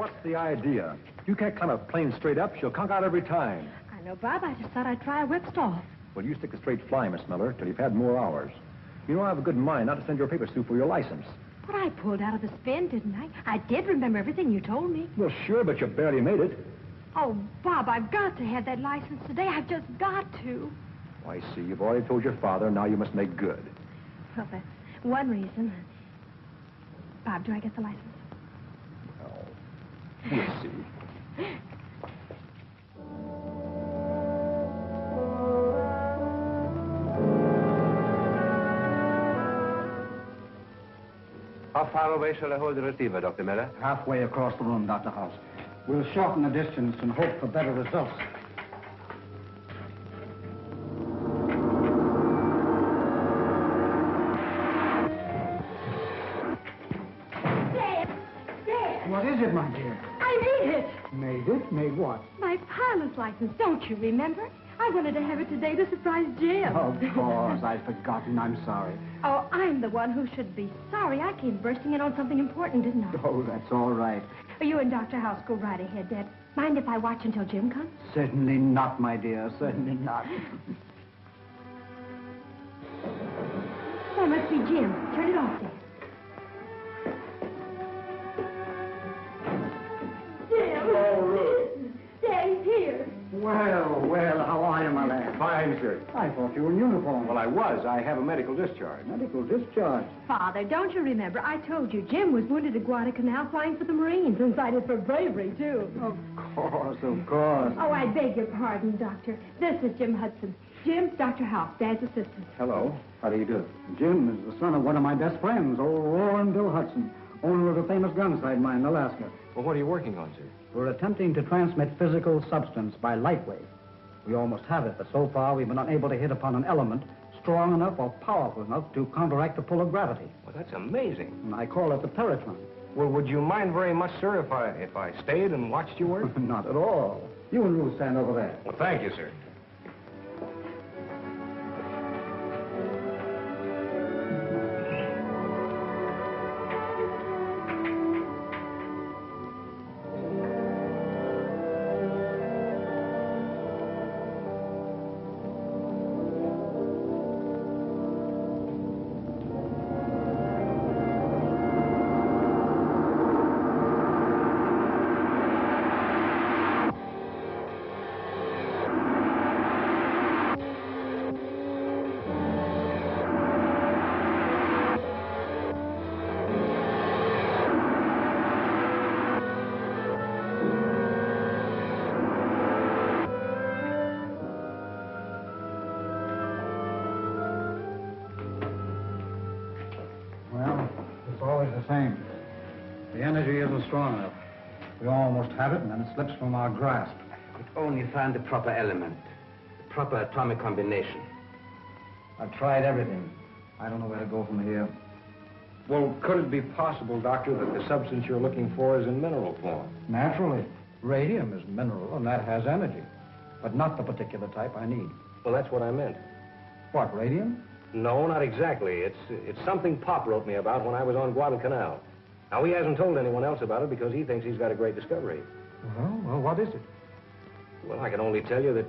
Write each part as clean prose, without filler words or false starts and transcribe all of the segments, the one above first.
what's the idea? You can't climb a plane straight up. She'll conk out every time. I know, Bob. I just thought I'd try a whip stall. Well, you stick to straight flying, Miss Miller, till you've had more hours. You know, I have a good mind not to send your papers through for your license. But I pulled out of the spin, didn't I? I did remember everything you told me. Well, sure, but you barely made it. Oh, Bob, I've got to have that license today. I've just got to. Oh, I see. You've already told your father. Now you must make good. Well, that's one reason. Bob, do I get the license? Oh, we'll see. How far away shall I hold the receiver, Dr. Miller? Halfway across the room, Dr. House. We'll shorten the distance and hope for better results. Dad! What is it, my dear? I made it! Made it? Made what? My pilot's license, don't you remember? I wanted to have it today to surprise Jim. Of course, I'd forgotten. I'm sorry. Oh, I'm the one who should be sorry. I came bursting in on something important, didn't I? Oh, that's all right. You and Dr. House go right ahead, Dad. Mind if I watch until Jim comes? Certainly not, my dear. Certainly not. That must be Jim. Turn it off, Dad. Jim! Oh, Ruth. Dad, he's here. Well, how are you, my lad? Fine, sir. I thought you were in uniform. Well, I was. I have a medical discharge. Medical discharge. Father, don't you remember? I told you Jim was wounded at Guadalcanal flying for the Marines and cited for bravery, too. Of course, of course. Oh, I beg your pardon, Doctor. This is Jim Hudson. Jim, Dr. House, Dad's assistant. Hello. How do you do? Jim is the son of one of my best friends, old Roaring Bill Hudson, owner of the famous gun sight mine in Alaska. Well, what are you working on, sir? We're attempting to transmit physical substance by light wave. We almost have it, but so far we've been unable to hit upon an element strong enough or powerful enough to counteract the pull of gravity. Well, that's amazing. And I call it the Paratron. Well, would you mind very much, sir, if I stayed and watched you work? Not at all. You and Ruth stand over there. Well, thank you, sir. The same. The energy isn't strong enough. We almost have it, and then it slips from our grasp. Could only find the proper element, the proper atomic combination. I've tried everything. I don't know where to go from here. Well, could it be possible, Doctor, that the substance you're looking for is in mineral form? Naturally. Radium is mineral, and that has energy. But not the particular type I need. Well, that's what I meant. What, radium? No, not exactly. It's something Pop wrote me about when I was on Guadalcanal. Now, he hasn't told anyone else about it because he thinks he's got a great discovery. Well, what is it? Well, I can only tell you that...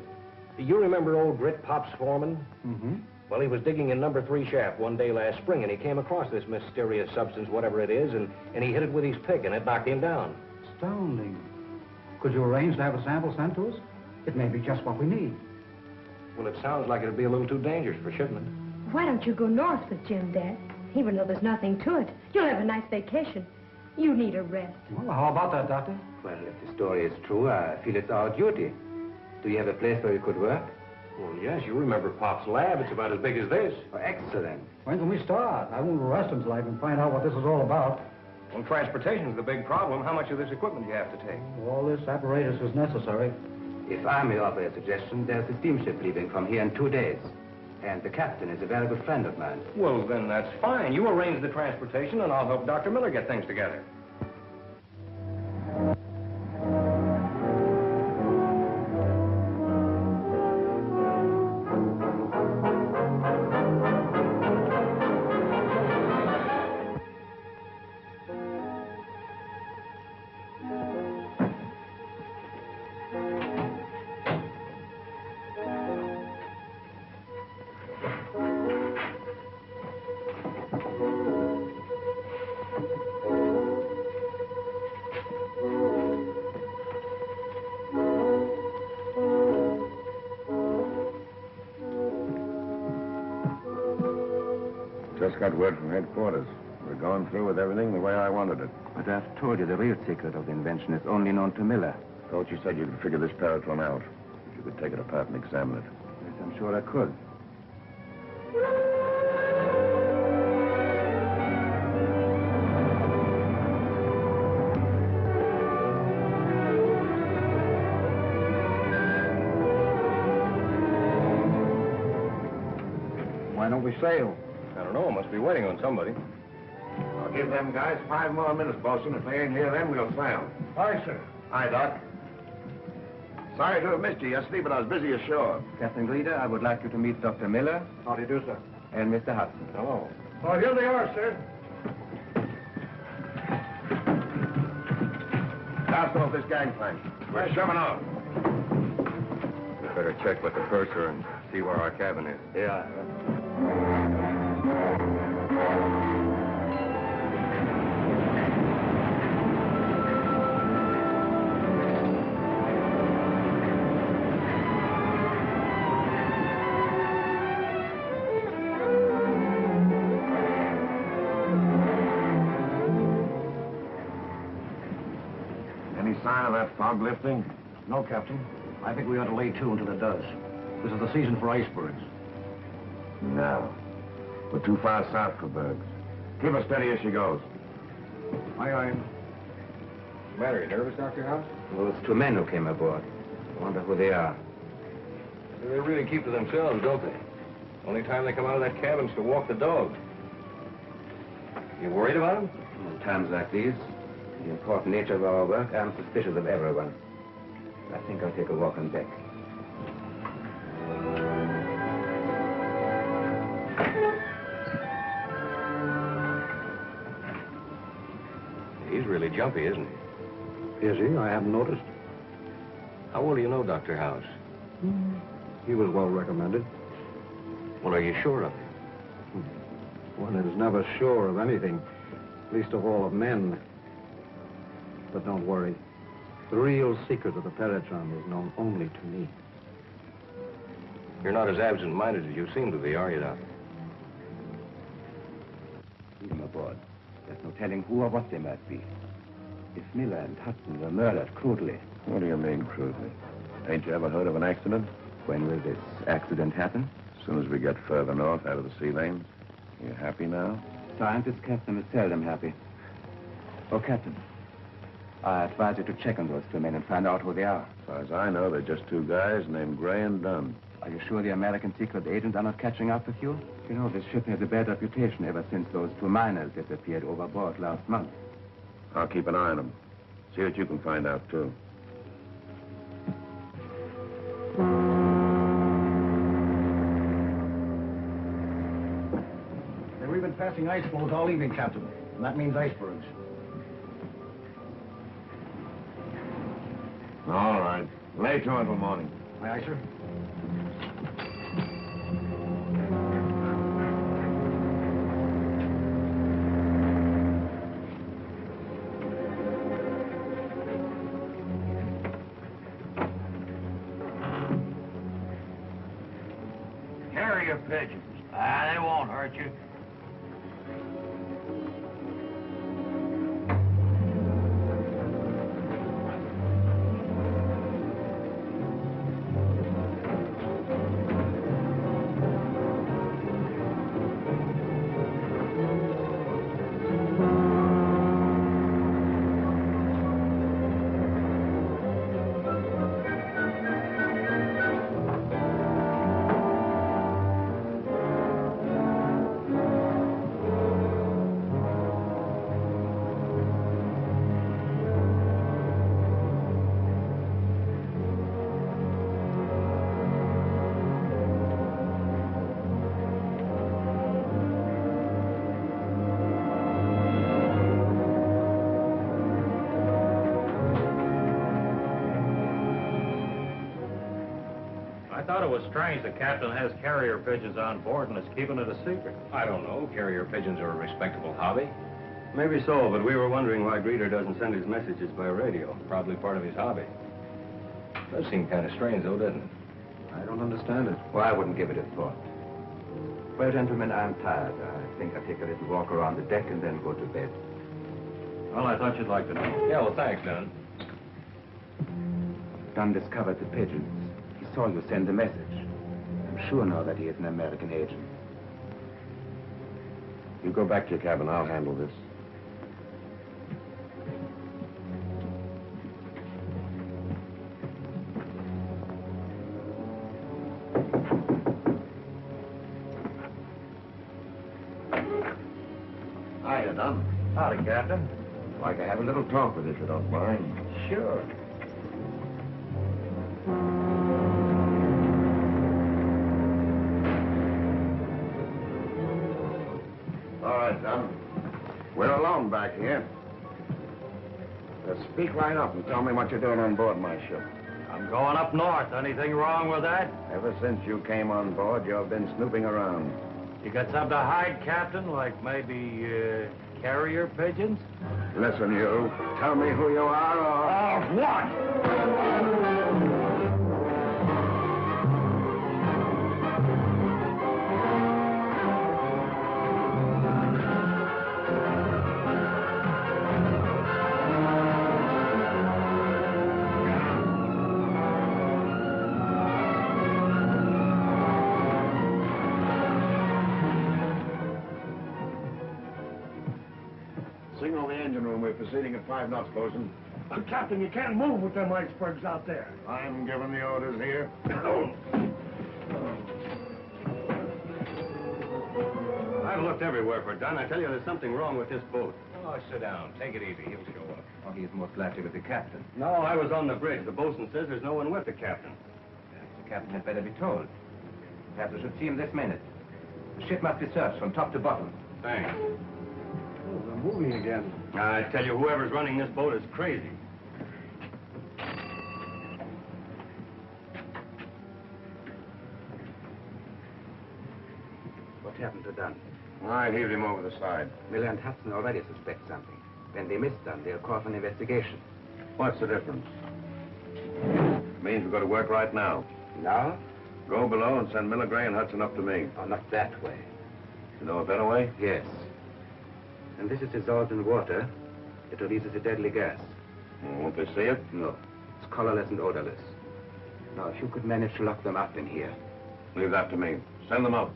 You remember old Grit, Pop's foreman? Mm-hmm. Well, he was digging in number 3 shaft one day last spring, and he came across this mysterious substance, whatever it is, and he hit it with his pick, and it knocked him down. Astounding. Could you arrange to have a sample sent to us? It may be just what we need. Well, it sounds like it'd be a little too dangerous for shipment. Why don't you go north with Jim, Dad? Even though there's nothing to it, you'll have a nice vacation. You need a rest. Well, how about that, Doctor? Well, if the story is true, I feel it's our duty. Do you have a place where you could work? Well, yes, you remember Pop's lab. It's about as big as this. Oh, excellent. When can we start? I won't rest until I can find out what this is all about. Well, transportation's the big problem. How much of this equipment do you have to take? All this apparatus is necessary. If I may offer a suggestion, there's a steamship leaving from here in 2 days. And the captain is a very good friend of mine. Well, then that's fine. You arrange the transportation, and I'll help Dr. Miller get things together. got word from headquarters. We're going through with everything the way I wanted it. But I've told you the real secret of the invention is only known to Miller. Thought you said you could figure this Paratron out. If you could take it apart and examine it. Yes, I'm sure I could. Why don't we sail? I don't know. Must be waiting on somebody. I'll give them guys 5 more minutes, Bosun. If they ain't here, then we'll sail. Aye, sir. Hi, Doc. Sorry to have missed you yesterday, but I was busy ashore. Captain Greeder, I would like you to meet Dr. Miller How do you do, sir? and Mr. Hudson. Hello. Oh, here they are, sir. Cast off this gangplank. We're shoving off. We better check with the purser and see where our cabin is. Yeah. Any sign of that fog lifting? No, Captain. I think we ought to lay to until it does. This is the season for icebergs. No. We're too far south for bergs. Keep her steady as she goes. Aye, aye. What's the matter? You nervous, Dr. House? Those 2 men who came aboard. I wonder who they are. They really keep to themselves, don't they? Only time they come out of that cabin's to walk the dog. You worried about them? In times like these, the important nature of our work, I'm suspicious of everyone. I think I'll take a walk on deck. He's really jumpy, isn't he? Is he? I haven't noticed. How well do you know Dr. House? He was well recommended. Well, are you sure of him? One is never sure of anything, least of all of men. But don't worry. The real secret of the Paratron is known only to me. You're not as absent-minded as you seem to be, are you, Doc? Leave them aboard. There's no telling who or what they might be. If Miller and Hudson were murdered crudely, What do you mean, crudely? Ain't you ever heard of an accident? when will this accident happen? As soon as we get further north, out of the sea lanes. You happy now? Scientists, Captain, is seldom happy. Oh, Captain, I advise you to check on those 2 men and find out who they are. As far as I know, they're just 2 guys named Gray and Dunn. Are you sure the American secret agents are not catching up with you? You know, this ship has a bad reputation ever since those 2 miners disappeared overboard last month. I'll keep an eye on them. See what you can find out, too. Hey, we've been passing ice floes all evening, Captain. And that means icebergs. All right. Lay to until morning. Aye, aye, sir. Carrier pigeons. They won't hurt you. I thought it was strange the captain has carrier pigeons on board and is keeping it a secret. I don't know. Carrier pigeons are a respectable hobby. Maybe so, but we were wondering why Greeder doesn't send his messages by radio. Probably part of his hobby. Does seem kind of strange, though, doesn't it? I don't understand it. Well, I wouldn't give it a thought. Well, gentlemen, I'm tired. I think I'll take a little walk around the deck and then go to bed. Well, I thought you'd like to know. Yeah, well, thanks, Dunn. Dunn discovered the pigeons. He saw you send a message. I'm sure now that he is an American agent. You go back to your cabin. I'll handle this. Hiya, Dunn. Howdy, Captain. I'd like to have a little talk with you, if you don't mind. Sure. All right, Dunn. We're alone back here. Speak right up and tell me what you're doing on board my ship. I'm going up north. Anything wrong with that? Ever since you came on board, you've been snooping around. You got something to hide, Captain? Like maybe, carrier pigeons? Listen, you. Tell me who you are, or... What? Signal the engine room. We're proceeding at 5 knots, Bosun. Captain, you can't move with them icebergs out there. I'm giving the orders here. I've looked everywhere for Dunn. I tell you, there's something wrong with this boat. Oh, sit down. Take it easy. He'll show up. Oh, he's most likely with the captain. No, I was on the bridge. The bosun says there's no one with the captain. Perhaps the captain had better be told. Perhaps we should see him this minute. The ship must be searched from top to bottom. Thanks. Oh, they're moving again. I tell you, whoever's running this boat is crazy. What happened to Dunn? I heaved him over the side. Miller and Hudson already suspect something. When they miss Dunn, they'll call for an investigation. What's the difference? Means we've got to work right now. Now? Go below and send Miller, Gray, and Hudson up to me. Oh, not that way. You know a better way? Yes. When this is dissolved in water, it releases a deadly gas. Won't they see it? No. It's colorless and odorless. Now, if you could manage to lock them up in here. Leave that to me. Send them up.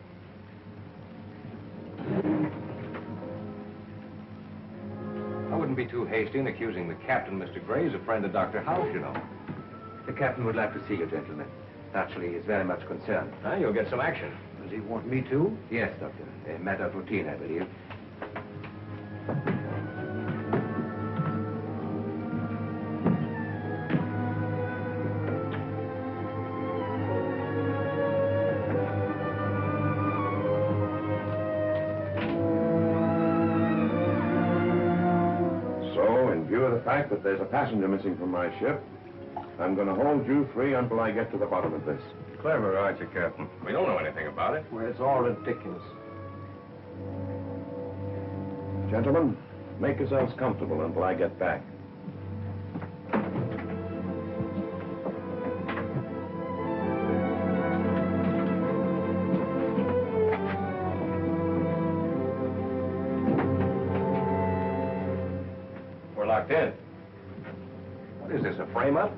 I wouldn't be too hasty in accusing the captain. Mr. Gray's a friend of Dr. House, you know. The captain would like to see you, gentlemen. Naturally, he is very much concerned. You'll get some action. Does he want me to? Yes, Doctor. A matter of routine, I believe. So, in view of the fact that there's a passenger missing from my ship, I'm going to hold you free until I get to the bottom of this. Clever, aren't you, Captain? We don't know anything about it. Well, it's all ridiculous. Gentlemen, make yourselves comfortable until I get back. We're locked in. What is this, a frame-up?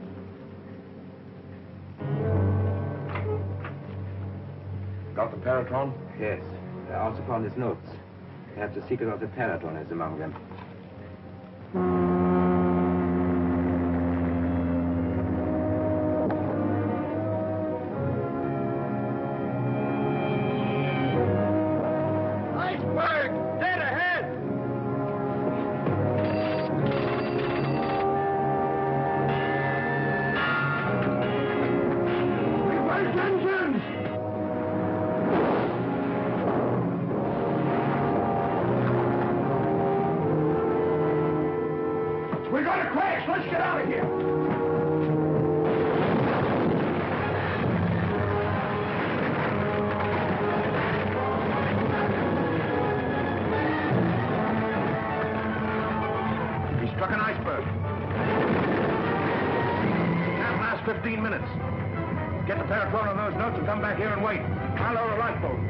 Got the Paratron? Yes. I also found his notes. Perhaps the secret of the Paratron is among them. Iceberg! Dead ahead! Reverse engines! We're gonna crash! Let's get out of here! He struck an iceberg. Can't last 15 minutes. Get the Paratron on those notes and come back here and wait. I'll lower a lifeboat.